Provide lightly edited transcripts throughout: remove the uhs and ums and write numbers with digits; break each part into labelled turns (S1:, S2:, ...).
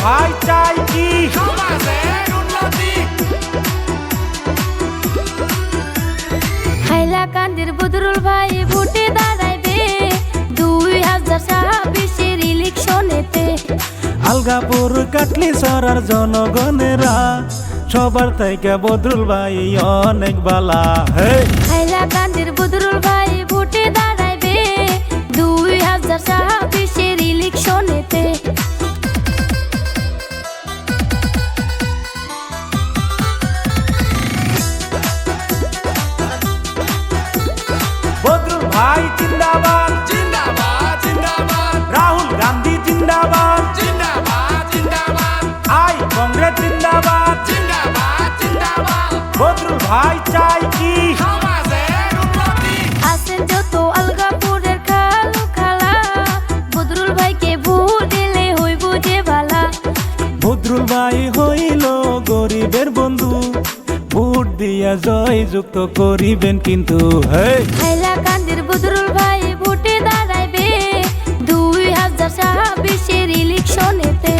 S1: ভাই চাই কি
S2: সমাজের উন্নতি।
S3: হাইলাকান্দির বদরুল ভাই ভোটে দাঁড়াইবে 2026 ইলেকশনেতে।
S1: আলগাপুর কাটলি সরার জনগণেরা সবার থেকে বদরুল ভাই অনেক বালা।
S3: হাইলাকান্দির বদরুল ভাই ভোটে দাঁড়াইবে 2026 ইলেকশনেতে।
S1: বদরুল ভাই জিন্দাবাদ
S2: জিন্দাবাদ জিন্দাবাদ
S1: রাহুল গান্ধী জিন্দাবাদ
S2: জিন্দাবাদ জিন্দাবাদ
S1: আই কংগ্রেস জিন্দাবাদ
S2: জিন্দাবাদ জিন্দাবাদ।
S1: বদরুল ভাই চাই কি
S2: সমাজের উন্নতি।
S3: আছেন যত আলগাপুরের খালু খালা বদরুল ভাইকে ভোট দিলে হইব যে ভালা।
S1: বদরুল ভাই হইল গরিবের বন্ধু ভোট দিয়া জয় যুক্ত করিবেন কিন্তু।
S3: হাইলাকান্দির বদরুল ভাই ভোটে দাঁড়াইবে 2026 ইলেকশনেতে।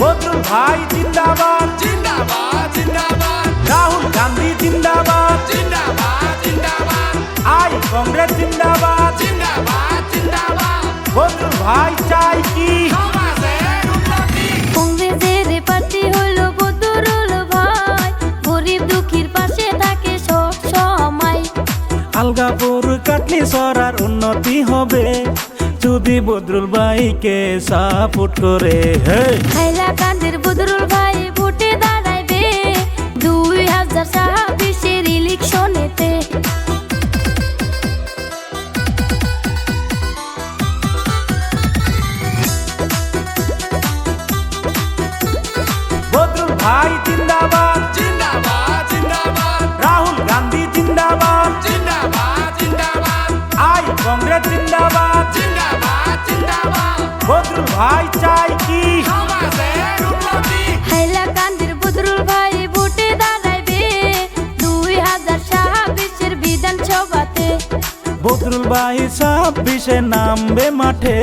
S1: বদরুল ভাই জিন্দাবাদ
S2: জিন্দাবাদ জিন্দাবাদ
S1: রাহুল গান্ধী জিন্দাবাদ
S2: জিন্দাবাদ জিন্দাবাদ
S1: আই কংগ্রেস জিন্দাবাদ
S2: জিন্দাবাদ জিন্দাবাদ।
S1: বদরুল ভাই চাই কি
S2: সমাজের উন্নতি।
S3: কংগ্রেসের পার্টি হলো বদরুল ভাই গরিব দুঃখীর পাশে থাকে সব সময়।
S1: আলগাপুর কাটলি সরার উন্নতি হবে যদি বদরুল ভাইকে সাপোর্ট করে।
S3: হাইলাকান্দির বদরুল ভাই ভোটে দাঁড়াইবে 2026 ইলেকশনেতে।
S1: বদরুল ভাই জিন্দাবাদ
S2: জিন্দাবাদ জিন্দাবাদ
S1: রাহুল গান্ধী জিন্দাবাদ
S2: জিন্দাবাদ জিন্দাবাদ
S1: আই কংগ্রেস জিন্দাবাদ
S2: জিন্দাবাদ জিন্দাবাদ।
S1: বদরুল ভাই চাই কি
S2: সমাজের উন্নতি।
S3: হাইলাকান্দির বদরুল ভাই ভোটে দাঁড়াইবে 2026 বিধানসভাতে।
S1: বদরুল ভাই 26 নামবে মাঠে